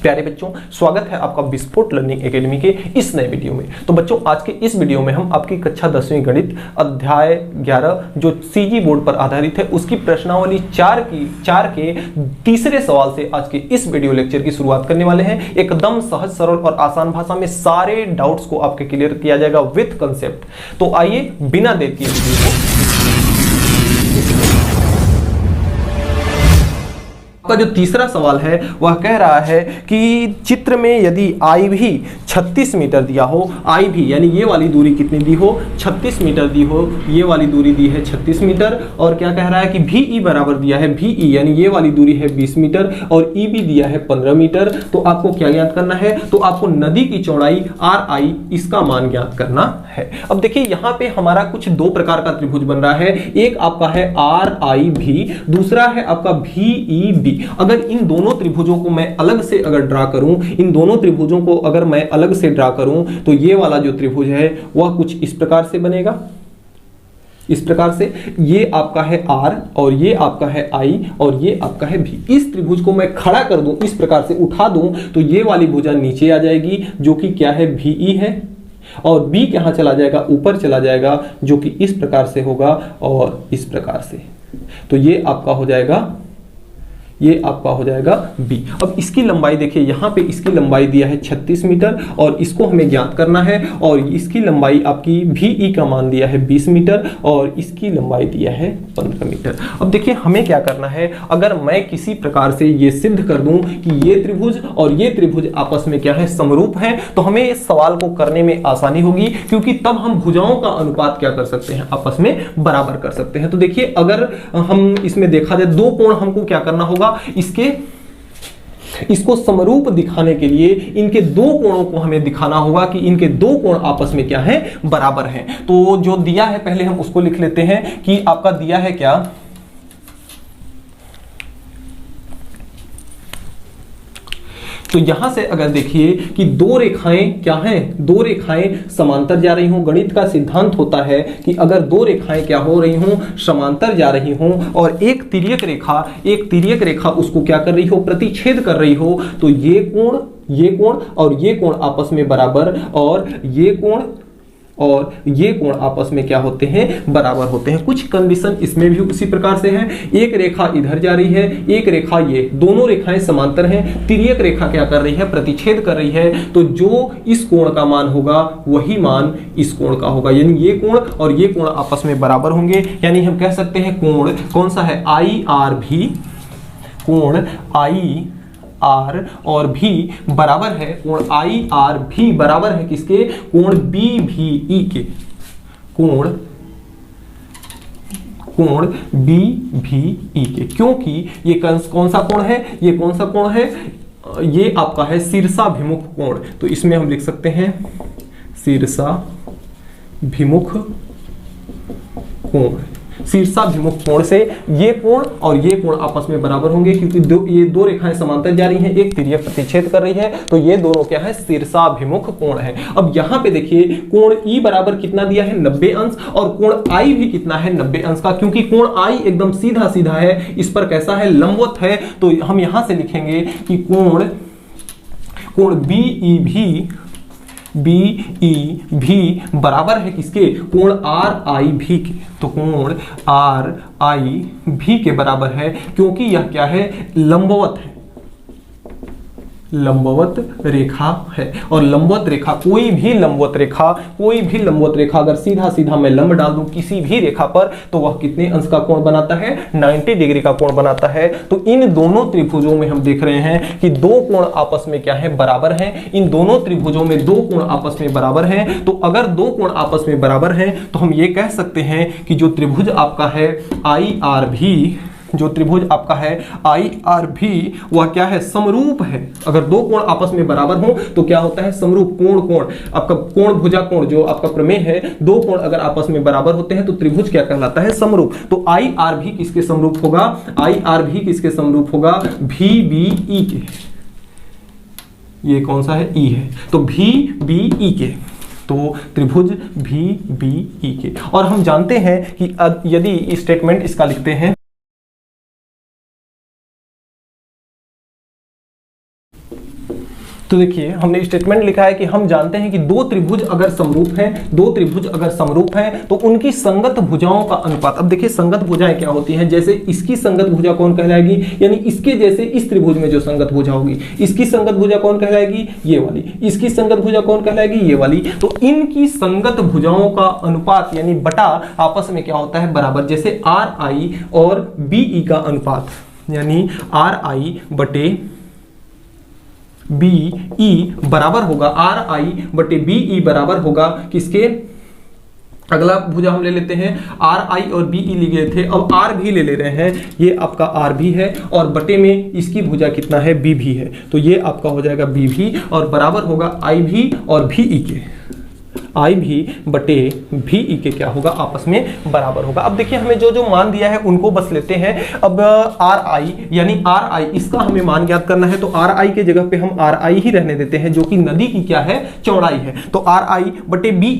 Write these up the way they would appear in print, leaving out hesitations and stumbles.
प्यारे बच्चों, स्वागत है आपका विस्फोट लर्निंग एकेडमी के इस नए वीडियो में। तो बच्चों, आज के इस वीडियो में हम आपकी कक्षा 10वीं गणित अध्याय 11 जो सीजी बोर्ड पर आधारित है उसकी प्रश्नावली 4 के तीसरे सवाल से आज के इस वीडियो लेक्चर की शुरुआत करने वाले हैं। एकदम सहज सरल और आसान भाषा में सारे डाउट्स को आपके क्लियर किया जाएगा विद कंसेप्ट। तो आइए बिना देर किए वीडियो को का जो तीसरा सवाल है वह कह रहा है कि चित्र में यदि आई भी 36 मीटर दिया हो, आई भी यानी ये वाली दूरी कितनी दी हो, 36 मीटर दी हो, ये वाली दूरी दी है 36 मीटर, और क्या कह रहा है कि भी ई बराबर दिया है, भी ई यानी ये वाली दूरी है 20 मीटर और ई भी दिया है 15 मीटर। तो आपको क्या ज्ञात करना है? तो आपको नदी की चौड़ाई आर आई इसका मान ज्ञात करना है। अब देखिए यहाँ पे हमारा कुछ दो प्रकार का त्रिभुज बन रहा है, एक आपका है आर आई भी, दूसरा है आपका भी ई बी। अगर इन दोनों त्रिभुजों को मैं अलग से अगर ड्रा करूं, इन दोनों त्रिभुजों को अगर मैं अलग से ड्रा करूं तो ये वाला जो त्रिभुज है वह कुछ इस प्रकार से बनेगा, इस प्रकार से। ये आपका है R और ये आपका है I और ये आपका है V। इस त्रिभुज को मैं खड़ा कर दूं, इस प्रकार से उठा दूं तो ये वाली भुजा नीचे आ जाएगी जो कि क्या है, VE है, और B कहां चला जाएगा, ऊपर चला जाएगा जो कि इस प्रकार से होगा और इस प्रकार से। तो ये आपका हो जाएगा, ये आपका हो जाएगा B। अब इसकी लंबाई देखिए, यहाँ पे इसकी लंबाई दिया है 36 मीटर और इसको हमें ज्ञात करना है, और इसकी लंबाई आपकी VE का मान दिया है 20 मीटर और इसकी लंबाई दिया है 15 मीटर। अब देखिए हमें क्या करना है, अगर मैं किसी प्रकार से ये सिद्ध कर दूं कि ये त्रिभुज और ये त्रिभुज आपस में क्या है, समरूप है, तो हमें इस सवाल को करने में आसानी होगी, क्योंकि तब हम भुजाओं का अनुपात क्या कर सकते हैं, आपस में बराबर कर सकते हैं। तो देखिए अगर हम इसमें देखा जाए, दो कोण हमको क्या करना होगा, इसको समरूप दिखाने के लिए इनके दो कोणों को हमें दिखाना होगा कि इनके दो कोण आपस में क्या है, बराबर हैं। तो जो दिया है पहले हम उसको लिख लेते हैं कि आपका दिया है क्या, तो यहां से अगर देखिए कि दो रेखाएं क्या हैं, दो रेखाएं समांतर जा रही हों। गणित का सिद्धांत होता है कि अगर दो रेखाएं क्या हो रही हों, समांतर जा रही हों, और एक तिर्यक रेखा उसको क्या कर रही हो, प्रतिच्छेद कर रही हो, तो ये कोण और ये कोण आपस में बराबर, और ये कोण आपस में क्या होते हैं, बराबर होते हैं। कुछ कंडीशन इसमें भी उसी प्रकार से है। एक रेखा इधर जा रही है, एक रेखा, ये दोनों रेखाएं समांतर हैं, तिर्यक रेखा क्या कर रही है, प्रतिच्छेद कर रही है, तो जो इस कोण का मान होगा वही मान इस कोण का होगा, यानी ये कोण और ये कोण आपस में बराबर होंगे। यानी हम कह सकते हैं कोण कौन सा है, आई आर भी, कोण आई आर और भी बराबर है, कोण आई आर भी बराबर है किसके, कोण बी भी ई के, कोण बी भी ई के। क्योंकि ये कौन सा कोण है, ये कौन सा कोण है, ये आपका है शीर्षाभिमुख कोण। तो इसमें हम लिख सकते हैं शीर्षाभिमुख कोण। शीर्षाभिमुख कोण से ये कोण और ये कोण आपस में बराबर होंगे, क्योंकि ये दो रेखाएं समांतर जा रही हैं, एक तिर्यक प्रतिच्छेद कर रही है, तो ये दोनों क्या है, शीर्षाभिमुख कोण है। अब यहां पे देखिए कोण ई बराबर कितना दिया है, 90 अंश, और कोण आई भी कितना है, 90 अंश का, क्योंकि कोण आई एकदम सीधा सीधा है, इस पर कैसा है, लंबवत है। तो हम यहां से लिखेंगे कि कोण बी ई भी बराबर है किसके, कोण आर आई भी के। तो कोण आर आई भी के बराबर है, क्योंकि यह क्या है, लंबवत है, लंबवत रेखा है। और लंबवत रेखा, कोई भी लंबवत रेखा अगर सीधा सीधा मैं लंब डाल दूं किसी भी रेखा पर, तो वह कितने अंश का कोण बनाता है, 90 डिग्री का कोण बनाता है। तो इन दोनों त्रिभुजों में हम देख रहे हैं कि दो कोण आपस में क्या है, बराबर हैं। इन दोनों त्रिभुजों में दो कोण आपस में बराबर हैं। तो अगर दो कोण आपस में बराबर हैं तो हम ये कह सकते हैं कि जो त्रिभुज आपका है आई आर भी, जो त्रिभुज आपका है आई आर भी, वह क्या है, समरूप है। अगर दो कोण आपस में बराबर हो तो क्या होता है, समरूप। कोण आपका कोण भुजा कोण जो आपका प्रमेय है, दो कोण अगर आपस में बराबर होते हैं तो त्रिभुज क्या कहलाता है, समरूप। तो आई आर भी किसके समरूप होगा, आई आर भी किसके समरूप होगा, भी बी ई के। ये कौन सा है, ई है, तो भी बी ई के, तो त्रिभुज भी बी ई के। और हम जानते हैं कि यदि स्टेटमेंट इसका लिखते हैं, तो देखिए हमने स्टेटमेंट लिखा है कि हम जानते हैं कि दो त्रिभुज अगर समरूप हैं, दो त्रिभुज अगर समरूप हैं तो उनकी संगत भुजाओं का अनुपात। अब देखिए संगत भुजाएं क्या होती हैं, जैसे इसकी संगत भुजा कौन कहलाएगी, यानी इसके जैसे इस त्रिभुज में जो संगत भुजा होगी, इसकी संगत भुजा कौन कहलाएगी, ये वाली, इसकी संगत भुजा कौन कहलाएगी, ये वाली। तो इनकी संगत भुजाओं का अनुपात यानी बटा आपस में क्या होता है, बराबर। जैसे आर आई और बीई का अनुपात यानी आर आई बटे बी ई बराबर होगा, आर आई बटे बी ई बराबर होगा किसके, अगला भुजा हम ले लेते हैं आर आई और बी ई लिए थे, अब आर भी ले रहे हैं, ये आपका आर भी है और बटे में इसकी भुजा कितना है, बी भी है, तो ये आपका हो जाएगा बी भी और बराबर होगा आई भी और भी ई के, आई भी बटे भी ई के क्या होगा, आपस में बराबर होगा। अब देखिए हमें जो जो मान दिया है उनको बस लेते हैं। अब आर आई यानी आर आई इसका हमें मान ज्ञात करना है, तो आर आई के जगह पे हम आर आई ही रहने देते हैं जो कि नदी की क्या है, चौड़ाई है। तो आर आई बटे बी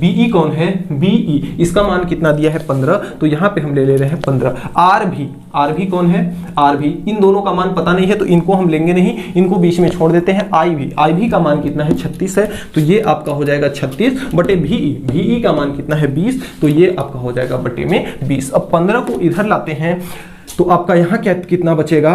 ई कौन है, बी ई, इसका मान कितना दिया है 15, तो यहां पे हम ले रहे हैं 15। आर भी कौन है, आर भी, इन दोनों का मान पता नहीं है तो इनको हम लेंगे नहीं, इनको बीच में छोड़ देते हैं। आई भी का मान कितना है 36 है, तो ये आपका हो जाएगा 36 बटे भी का मान कितना है 20, तो ये आपका हो जाएगा बटे में 20। अब 15 को इधर लाते हैं तो आपका यहाँ क्या कितना बचेगा,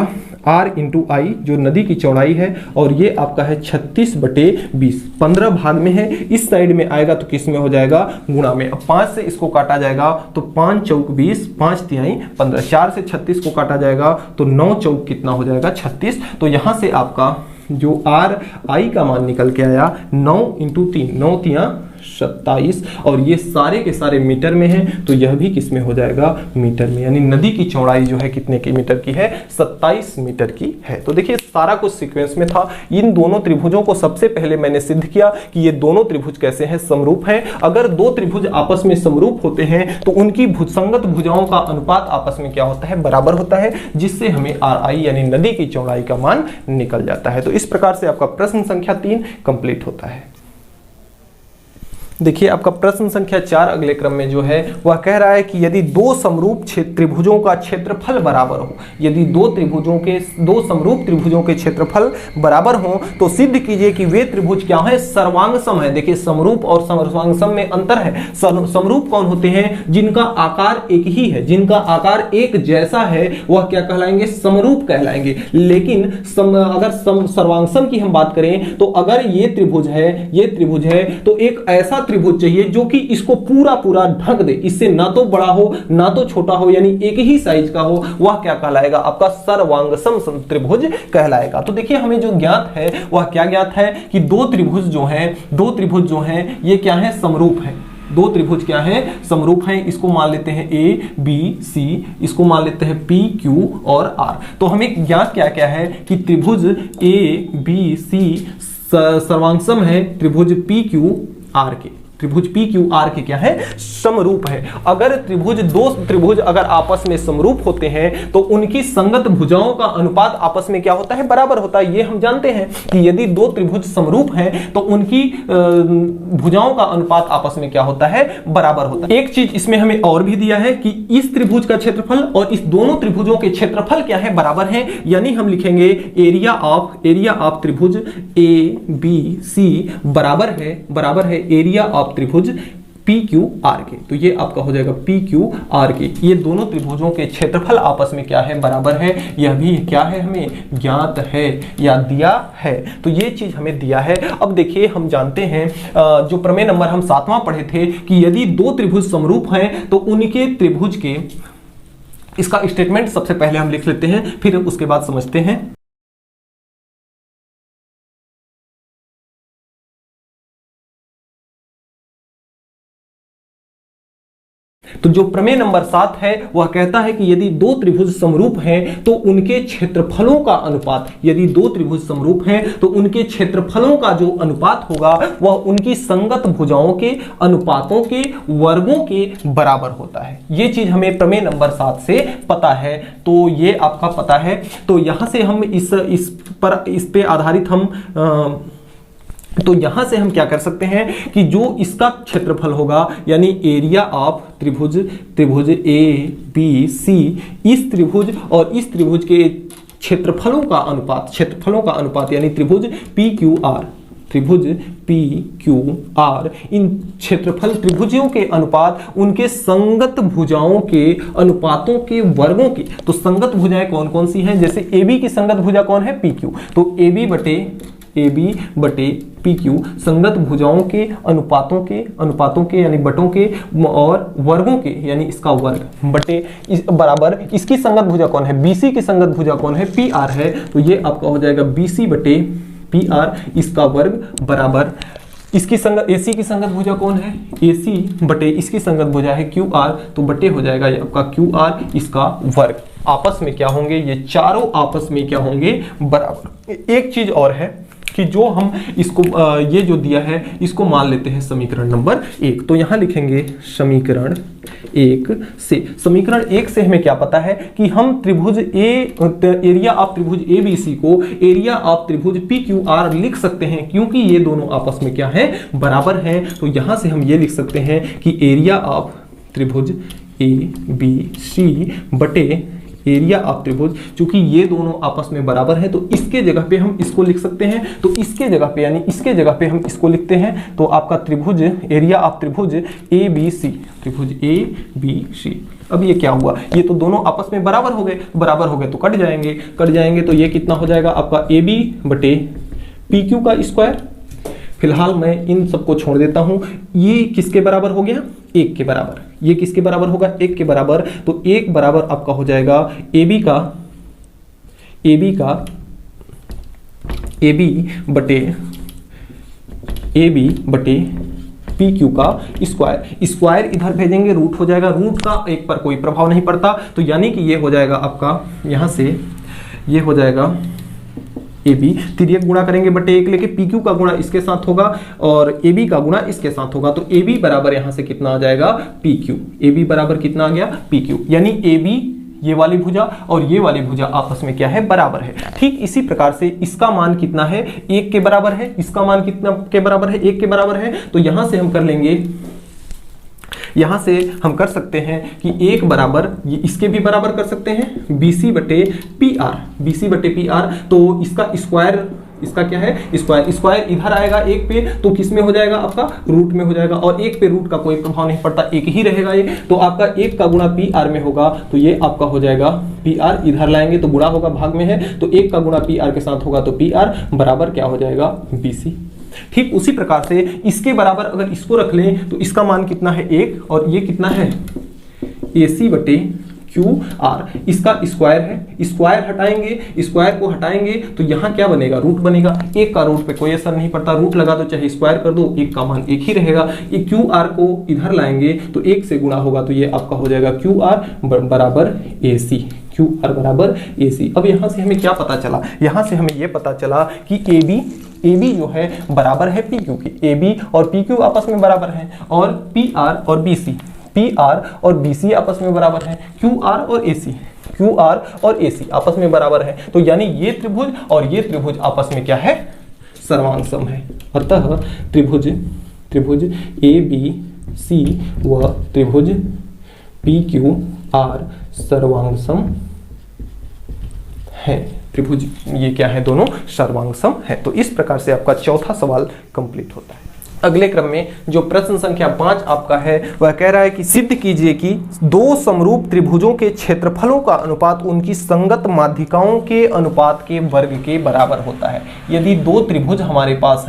r इंटू आई जो नदी की चौड़ाई है, और ये आपका है 36 बटे 20। 15 भाग में है, इस साइड में आएगा तो किस में हो जाएगा, गुणा में। अब 5 से इसको काटा जाएगा तो 5 चौक 20, 5 तिहाई 15, 4 से 36 को काटा जाएगा तो 9 चौक कितना हो जाएगा 36। तो यहाँ से आपका जो आर आई का मान निकल के आया 9 इंटू 3, 9 तिया 27, और ये सारे के सारे मीटर में हैं, तो यह भी किस में हो जाएगा, मीटर में। यानी नदी की चौड़ाई जो है कितने की मीटर की है, 27 मीटर की है। तो देखिए सारा कुछ सीक्वेंस में था। इन दोनों त्रिभुजों को सबसे पहले मैंने सिद्ध किया कि ये दोनों त्रिभुज कैसे हैं, समरूप हैं। अगर दो त्रिभुज आपस में समरूप होते हैं तो उनकी भुजसंगत भुजाओं का अनुपात आपस में क्या होता है, बराबर होता है, जिससे हमें आर आई यानी नदी की चौड़ाई का मान निकल जाता है। तो इस प्रकार से आपका प्रश्न संख्या 3 कंप्लीट होता है। देखिए आपका प्रश्न संख्या 4 अगले क्रम में जो है वह कह रहा है कि यदि दो समरूप त्रिभुजों का क्षेत्रफल बराबर हो, यदि दो समरूप त्रिभुजों के क्षेत्रफल बराबर हो तो सिद्ध कीजिए कि वे त्रिभुज क्या है, सर्वांगसम है। देखिए समरूप और सर्वांगसम में अंतर है। समरूप कौन होते हैं, जिनका आकार एक ही है, जिनका आकार एक जैसा है, वह क्या कहलाएंगे, समरूप कहलाएंगे। लेकिन अगर सर्वांगसम की हम बात करें तो अगर ये त्रिभुज है तो एक ऐसा त्रिभुज चाहिए जो कि इसको पूरा पूरा ढक दे, इससे ना तो बड़ा हो ना तो छोटा हो, यानी एक ही साइज का हो, वह क्या कहलाएगा, आपका सर्वांगसम त्रिभुज कहलाएगा। तो देखिए हमें जो ज्ञात है वह क्या ज्ञात है कि दो त्रिभुज जो हैं ये क्या है, समरूप है। दो त्रिभुज क्या है, समरूप हैं। इसको मान लेते हैं ए बी सी, इसको मान लेते हैं पी क्यू और आर। तो हमें ज्ञात क्या क्या है कि त्रिभुज ए बी सी सर्वांगसम है त्रिभुज पी क्यू आर के, त्रिभुज पी क्यू आर के क्या है, समरूप है। अगर दो त्रिभुज अगर आपस में समरूप होते हैं तो उनकी संगत भुजाओं का अनुपात आपस में क्या होता है, बराबर होता है। ये हम जानते हैं कि यदि दो त्रिभुज समरूप हैं तो उनकी भुजाओं का अनुपात आपस में क्या होता है, बराबर होता है। एक चीज इसमें हमें और भी दिया है कि इस त्रिभुज का क्षेत्रफल और इस दोनों त्रिभुजों के क्षेत्रफल क्या है, बराबर है। यानी हम लिखेंगे एरिया ऑफ त्रिभुज ए बी सी बराबर है एरिया ऑफ त्रिभुज पी क्यू आर के। तो ये आपका हो जाएगा पी क्यू आर के। ये दोनों त्रिभुजों के क्षेत्रफल आपस में क्या है, बराबर है। यह भी क्या है, हमें ज्ञात है या दिया है। तो ये चीज हमें दिया है। अब देखिए हम जानते हैं जो प्रमेय नंबर हम 7वां पढ़े थे कि यदि दो त्रिभुज समरूप हैं तो उनके त्रिभुज के, इसका स्टेटमेंट सबसे पहले हम लिख लेते हैं, फिर उसके बाद समझते हैं। तो जो प्रमेय नंबर 7 है वह कहता है कि यदि दो त्रिभुज समरूप हैं तो उनके क्षेत्रफलों का अनुपात, यदि दो त्रिभुज समरूप हैं तो उनके क्षेत्रफलों का जो अनुपात होगा वह उनकी संगत भुजाओं के अनुपातों के वर्गों के बराबर होता है। यह चीज हमें प्रमेय नंबर 7 से पता है। तो ये आपका पता है। तो यहां से हम इस पे आधारित तो यहां से हम क्या कर सकते हैं कि जो इसका क्षेत्रफल होगा यानी एरिया ऑफ त्रिभुज ए बी सी, इस त्रिभुज और इस त्रिभुज के क्षेत्रफलों का अनुपात यानी त्रिभुज PQR, त्रिभुज PQR, इन क्षेत्रफल त्रिभुजों के अनुपात उनके संगत भुजाओं के अनुपातों के वर्गों की। तो संगत भुजाएं कौन कौन सी हैं? जैसे AB की संगत भुजा कौन है? PQ। तो AB बटे PQ संगत भुजाओं के अनुपातों के यानी बटों के और वर्गों के यानी इसका वर्ग बटे बराबर इसकी संगत भुजा कौन है? BC की संगत भुजा कौन है? PR है। तो ये आपका हो जाएगा BC बटे PR इसका वर्ग बराबर इसकी संगत AC की संगत भुजा कौन है? AC बटे इसकी संगत भुजा है QR, तो बटे हो जाएगा ये आपका QR इसका वर्ग। आपस में क्या होंगे? ये चारों आपस में क्या होंगे? बराबर। एक चीज और है कि जो हम इसको ये जो दिया है इसको मान लेते हैं समीकरण नंबर 1। तो यहां लिखेंगे समीकरण 1 से। समीकरण 1 से हमें क्या पता है कि हम त्रिभुज एरिया ऑफ त्रिभुज ABC को एरिया ऑफ त्रिभुज PQR लिख सकते हैं, क्योंकि ये दोनों आपस में क्या है? बराबर हैं। तो यहां से हम ये लिख सकते हैं कि एरिया ऑफ त्रिभुज ABC बटे एरिया ऑफ त्रिभुज, चूंकि ये दोनों आपस में बराबर है तो इसके जगह पे हम इसको लिख सकते हैं। तो इसके जगह पे यानी इसके जगह पे हम इसको लिखते हैं। तो आपका त्रिभुज एरिया ऑफ त्रिभुज ABC, त्रिभुज ABC। अब ये क्या हुआ? ये तो दोनों आपस में बराबर हो गए तो कट जाएंगे। तो ये कितना हो जाएगा आपका AB बटे PQ का स्क्वायर। फिलहाल मैं इन सबको छोड़ देता हूं। ये किसके बराबर हो गया? 1 के बराबर। ये किसके बराबर होगा? 1 के बराबर। तो 1 बराबर आपका हो जाएगा AB बटे PQ का स्क्वायर इधर भेजेंगे, रूट हो जाएगा। रूट का 1 पर कोई प्रभाव नहीं पड़ता, तो यानी कि ये हो जाएगा आपका यहां से ये हो जाएगा AB, तिर्यक गुणा करेंगे बटे 1 लेके PQ का गुणा इसके साथ होगा और AB का गुणा इसके साथ होगा। तो AB बराबर यहां से कितना आ जाएगा? PQ। AB बराबर कितना आ गया? PQ। यानी AB ये वाली भुजा और ये वाली भुजा आपस में क्या है? बराबर है। ठीक इसी प्रकार से इसका मान कितना है? 1 के बराबर है। इसका मान कितना के बराबर है? 1 के बराबर है। तो यहां से हम कर लेंगे, यहां से हम कर सकते हैं कि 1 बराबर ये इसके भी बराबर कर सकते हैं BC बटे PR। तो इसका स्क्वायर, इसका क्या है? स्क्वायर इधर आएगा 1 पे, तो किस में हो जाएगा? आपका रूट में हो जाएगा। और 1 पे रूट का कोई प्रभाव नहीं पड़ता, 1 ही रहेगा ये। तो आपका 1 का गुणा PR में होगा, तो ये आपका हो जाएगा PR। इधर लाएंगे तो गुणा होगा, भाग में है, तो 1 का गुणा PR के साथ होगा, तो PR बराबर क्या हो जाएगा? BC। ठीक उसी प्रकार से इसके बराबर अगर इसको रख लें तो इसका मान कितना है? 1। और ये कितना है? AC बटे QR। इसका स्क्वायर है, स्क्वायर हटाएंगे, स्क्वायर को हटाएंगे तो यहाँ क्या बनेगा? रूट बनेगा। 1 का रूट पे कोई असर नहीं पड़ता, रूट लगा दो चाहे स्क्वायर कर दो, 1 का मान 1 ही रहेगा। ये QR को इधर लाएंगे तो 1 से गुणा होगा, तो ये आपका हो जाएगा QR बराबर AC। QR बराबर AC। अब यहाँ से हमें क्या पता चला? यहाँ से हमें ये पता चला कि AB जो है बराबर है PQ की। AB और PQ आपस में बराबर हैं और PR और BC आपस में बराबर हैं। QR और AC आपस में बराबर है। तो यानी ये त्रिभुज और ये त्रिभुज आपस में क्या है? सर्वांग सम है। अतः त्रिभुज ABC व त्रिभुज PQR सर्वांग सम है। त्रिभुज ये क्या है? दोनों सर्वांग सम है। तो इस प्रकार से आपका चौथा सवाल कंप्लीट होता है। अगले क्रम में जो प्रश्न संख्या 5 आपका है वह कह रहा है कि सिद्ध कीजिए कि 2 समरूप त्रिभुजों के क्षेत्रफलों का अनुपात उनकी संगत माध्यिकाओं के अनुपात के वर्ग के बराबर होता है। यदि 2 त्रिभुज हमारे पास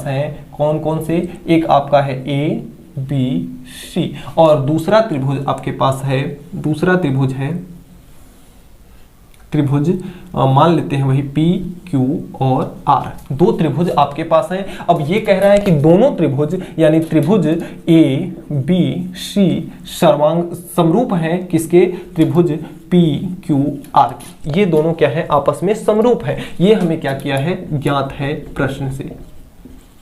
हैं, कौन कौन से? एक आपका है ABC और दूसरा त्रिभुज आपके पास है, त्रिभुज मान लेते हैं वही PQ और R। 2 त्रिभुज आपके पास हैं। अब ये कह रहा है कि दोनों त्रिभुज यानी त्रिभुज ABC समरूप हैं किसके? त्रिभुज PQR। ये दोनों क्या है? आपस में समरूप है। ये हमें क्या किया है? ज्ञात है, प्रश्न से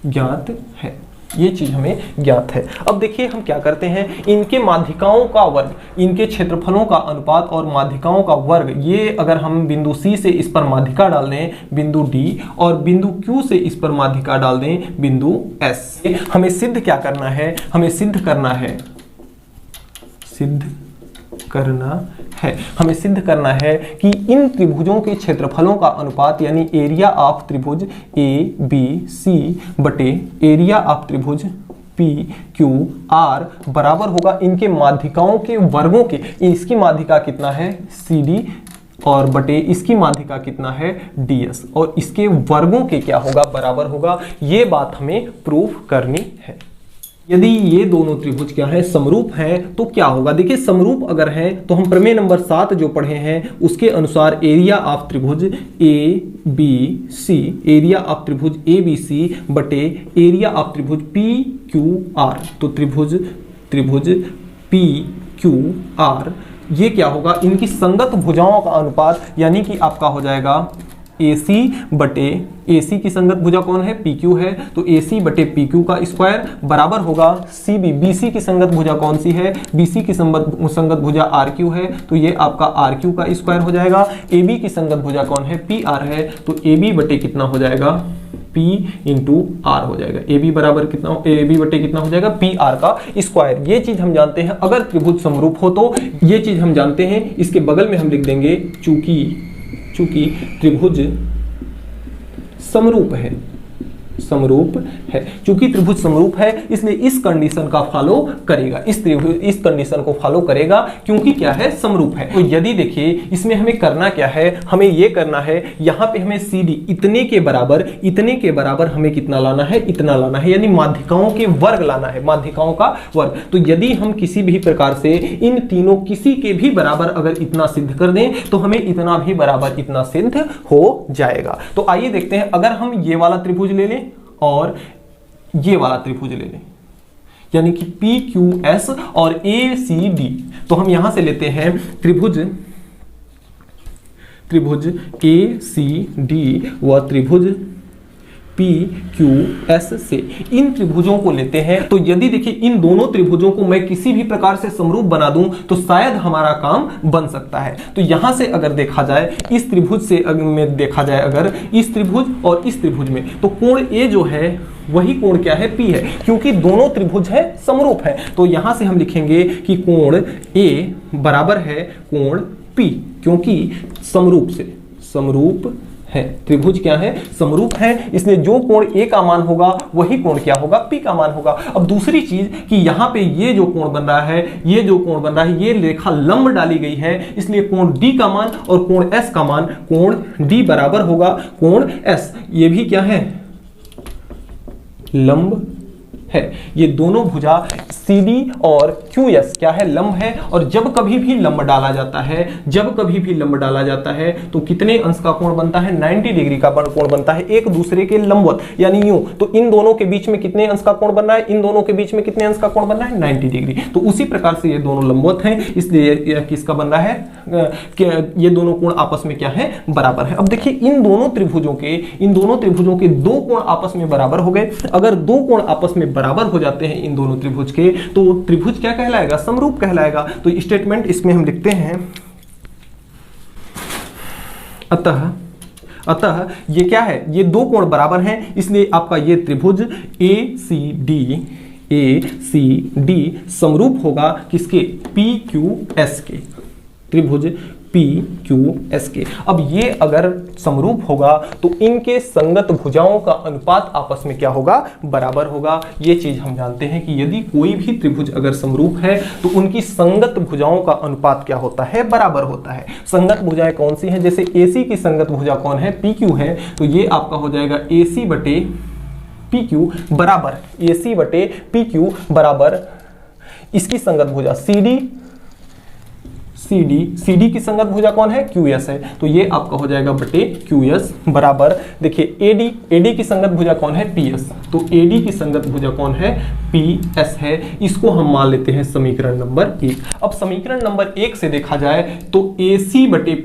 ज्ञात है। ये चीज हमें ज्ञात है। अब देखिए हम क्या करते हैं, इनके माध्यिकाओं का वर्ग, इनके क्षेत्रफलों का अनुपात और माध्यिकाओं का वर्ग, ये अगर हम बिंदु C से इस पर माध्यिका डाल दें बिंदु D और बिंदु Q से इस पर माध्यिका डाल दें बिंदु S। हमें सिद्ध क्या करना है? हमें सिद्ध करना है। हमें सिद्ध करना है कि इन त्रिभुजों के क्षेत्रफलों का अनुपात यानी एरिया ऑफ त्रिभुज ए बी सी बटे एरिया ऑफ त्रिभुज पी क्यू आर बराबर होगा इनके माध्यिकाओं के वर्गों के। इसकी माध्यिका कितना है सी डी और बटे इसकी माध्यिका कितना है ds और इसके वर्गों के क्या होगा बराबर होगा। ये बात हमें प्रूफ करनी है। यदि ये दोनों त्रिभुज क्या है समरूप हैं तो क्या होगा। देखिए समरूप अगर है तो हम प्रमेय नंबर 7 जो पढ़े हैं उसके अनुसार एरिया ऑफ त्रिभुज A B C, area of त्रिभुज ए बी सी बटे एरिया ऑफ त्रिभुज पी क्यू आर, तो त्रिभुज पी क्यू आर ये क्या होगा इनकी संगत भुजाओं का अनुपात यानी कि आपका हो जाएगा AC बटे AC की संगत भुजा कौन है PQ है तो AC बटे PQ का स्क्वायर बराबर होगा CB, BC की संगत भुजा कौन सी है BC की संगत भुजा RQ है तो ये आपका RQ का स्क्वायर हो जाएगा। AB की संगत भुजा कौन है PR है तो AB बटे कितना हो जाएगा P इंटू R हो जाएगा। AB बराबर कितना AB बटे कितना हो जाएगा PR का स्क्वायर। ये चीज हम जानते हैं अगर त्रिभुज समरूप हो तो ये चीज हम जानते हैं। इसके बगल में हम लिख देंगे चूंकि त्रिभुज समरूप है चूंकि त्रिभुज समरूप है इसलिए इस कंडीशन का फॉलो करेगा, इस कंडीशन को फॉलो करेगा क्योंकि क्या है समरूप है। तो यदि देखिए इसमें हमें करना क्या है, हमें ये करना है यहाँ पे हमें CD इतने के बराबर हमें कितना लाना है इतना लाना है यानी माध्यिकाओं के वर्ग लाना है, माध्यिकाओं का वर्ग। तो यदि हम किसी भी प्रकार से इन तीनों किसी के भी बराबर अगर इतना सिद्ध कर दें तो हमें इतना भी बराबर इतना सिद्ध हो जाएगा। तो आइए देखते हैं अगर हम ये वाला त्रिभुज ले लें और ये वाला त्रिभुज ले लें यानी कि PQS और ACD, तो हम यहां से लेते हैं त्रिभुज ACD व त्रिभुज PQS से इन त्रिभुजों को लेते हैं। तो यदि देखिए इन दोनों त्रिभुजों को मैं किसी भी प्रकार से समरूप बना दूं तो शायद हमारा काम बन सकता है। तो यहां से अगर देखा जाए इस त्रिभुज से में देखा जाए अगर इस त्रिभुज और इस त्रिभुज में तो कोण A जो है वही कोण क्या है P है क्योंकि दोनों त्रिभुज है समरूप है। तो यहां से हम लिखेंगे कि कोण A बराबर है कोण P क्योंकि समरूप है, त्रिभुज क्या है समरूप है इसलिए जो कोण A का मान होगा वही कोण क्या होगा P का मान होगा। अब दूसरी चीज कि यहाँ पे ये जो कोण बन रहा है ये रेखा लंब डाली गई है इसलिए कोण D का मान और कोण S का मान कोण D बराबर होगा कोण S। ये भी क्या है लंब है। ये दोनों भुजा CD और QS क्या है लंब है और जब कभी भी लंब डाला जाता है तो कितने अंश का कोण बनता है 90 डिग्री का कोण बनता है एक दूसरे के लंबवत यानी यूं। तो इन दोनों के बीच में कितने अंश का कोण बन रहा है इन दोनों के बीच में कितने अंश का कोण बन रहा है 90 डिग्री। तो उसी प्रकार से ये दोनों लंबवत हैं इसलिए यह किसका बन रहा है ये दोनों कोण आपस में क्या है बराबर है। अब देखिए इन दोनों त्रिभुजों के दो कोण आपस में बराबर हो गए। अगर दो कोण आपस में बराबर हो जाते हैं इन दोनों त्रिभुज के तो त्रिभुज क्या कहलाएगा समरूप कहलाएगा। तो स्टेटमेंट इसमें हम लिखते हैं अतः ये क्या है ये दो कोण बराबर हैं इसलिए आपका ये त्रिभुज ACD समरूप होगा किसके PQS के, त्रिभुज PQS के। अब ये अगर समरूप होगा तो इनके संगत भुजाओं का अनुपात आपस में क्या होगा बराबर होगा। ये चीज हम जानते हैं कि यदि कोई भी त्रिभुज अगर समरूप है तो उनकी संगत भुजाओं का अनुपात क्या होता है बराबर होता है। संगत भुजाएं कौन सी हैं जैसे AC की संगत भुजा कौन है PQ है तो ये आपका हो जाएगा AC बटे PQ बराबर AC बटे PQ बराबर इसकी संगत भुजा CD की संगत भुजा कौन है QS है तो ये आपका हो जाएगा बटे QS बराबर देखिए AD की संगत भुजा कौन है PS तो AD की संगत भुजा कौन है PS है। इसको हम मान लेते हैं समीकरण नंबर 1। अब समीकरण नंबर 1 से देखा जाए तो AC बटे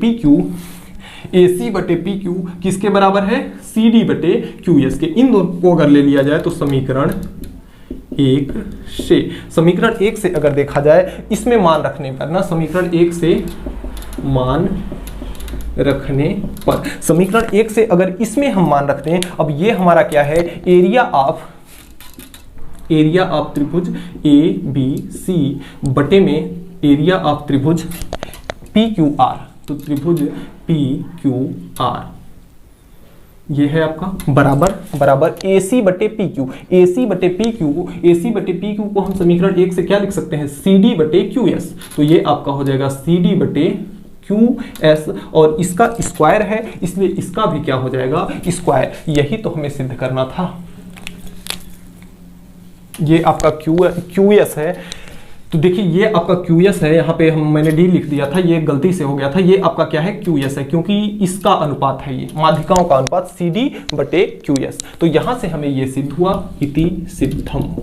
PQ किसके बराबर है CD बटे QS के। इन दोनों को अगर ले लिया जाए तो समीकरण 1 से अगर देखा जाए इसमें मान रखने पर ना समीकरण 1 से मान रखने पर समीकरण 1 से अगर इसमें हम मान रखते हैं। अब ये हमारा क्या है एरिया ऑफ त्रिभुज ABC बटे में एरिया ऑफ त्रिभुज PQR, तो त्रिभुज PQR ये है आपका बराबर AC बटे PQ। AC बटे PQ को हम समीकरण 1 से क्या लिख सकते हैं, CD बटे QS। तो ये आपका हो जाएगा CD बटे QS, और इसका स्क्वायर है इसलिए इसका भी क्या हो जाएगा, स्क्वायर। यही तो हमें सिद्ध करना था। ये आपका QS है, तो देखिए ये आपका QS है, यहाँ पे मैंने D लिख दिया था, ये गलती से हो गया था। ये आपका क्या है, QS है, क्योंकि इसका अनुपात है, ये माध्यिकाओं का अनुपात CD बटे QS। तो यहां से हमें ये सिद्ध हुआ, इति सिद्धम।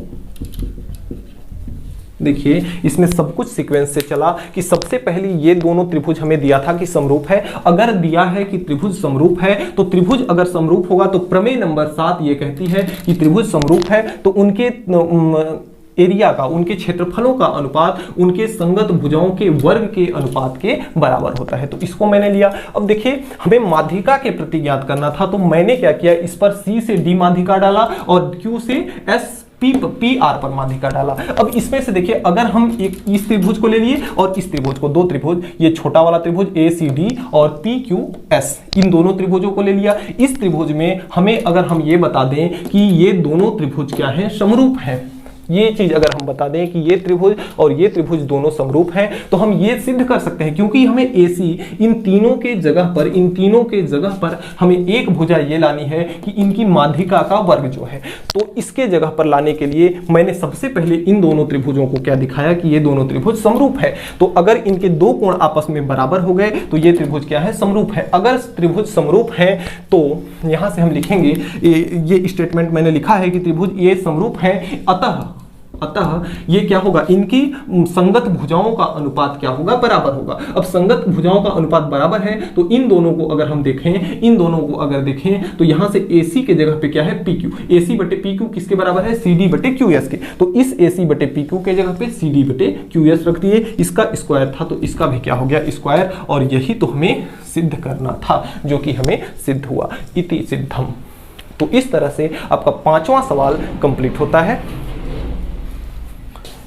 देखिए इसमें सब कुछ सीक्वेंस से चला कि सबसे पहले ये दोनों त्रिभुज हमें दिया था कि समरूप है। अगर दिया है कि त्रिभुज समरूप है, तो त्रिभुज अगर समरूप होगा तो प्रमेय नंबर 7 ये कहती है कि त्रिभुज समरूप है तो उनके एरिया का, उनके क्षेत्रफलों का अनुपात उनके संगत भुजाओं के वर्ग के अनुपात के बराबर होता है। तो इसको मैंने लिया। अब देखिए हमें माध्यिका के प्रति ज्ञात करना था, तो मैंने क्या किया, इस पर C से D माध्यिका डाला और Q से S PR पर माध्यिका डाला। अब इसमें से देखिए अगर हम एक इस त्रिभुज को ले लिए और इस त्रिभुज को, दो त्रिभुज, ये छोटा वाला त्रिभुज ACD और PQS, इन दोनों त्रिभुजों को ले लिया। इस त्रिभुज में हमें अगर हम ये बता दें कि ये दोनों त्रिभुज क्या हैं, समरूप हैं, ये चीज अगर हम बता दें कि ये त्रिभुज और ये त्रिभुज दोनों समरूप हैं, तो हम ये सिद्ध कर सकते हैं, क्योंकि हमें AC इन तीनों के जगह पर हमें एक भुजा ये लानी है कि इनकी माध्यिका का वर्ग जो है, तो इसके जगह पर लाने के लिए मैंने सबसे पहले इन दोनों त्रिभुजों को क्या दिखाया कि ये दोनों त्रिभुज समरूप है। तो अगर इनके दो कोण आपस में बराबर हो गए तो ये त्रिभुज क्या है, समरूप है। अगर त्रिभुज समरूप है तो यहां से हम लिखेंगे, ये स्टेटमेंट मैंने लिखा है कि त्रिभुज ये समरूप है, अतः ये क्या होगा, इनकी संगत भुजाओं का अनुपात क्या होगा, बराबर होगा। अब संगत भुजाओं का अनुपात बराबर है तो इन दोनों को अगर हम देखें तो यहां से AC के जगह पे क्या है, PQ। AC बटे PQ किसके बराबर है, CD बटे QS के। तो इस AC बटे PQ के जगह पे CD बटे QS रख दिए। इसका स्क्वायर था तो इसका भी क्या हो गया, स्क्वायर। और यही तो हमें सिद्ध करना था, जो कि हमें सिद्ध हुआ, इति सिद्धम। तो इस तरह से आपका 5वां सवाल कंप्लीट होता है।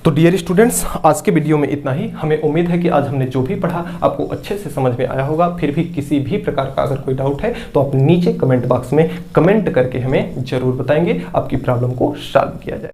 तो डियर स्टूडेंट्स, आज के वीडियो में इतना ही। हमें उम्मीद है कि आज हमने जो भी पढ़ा आपको अच्छे से समझ में आया होगा। फिर भी किसी भी प्रकार का अगर कोई डाउट है तो आप नीचे कमेंट बॉक्स में कमेंट करके हमें जरूर बताएंगे, आपकी प्रॉब्लम को सॉल्व किया जाए।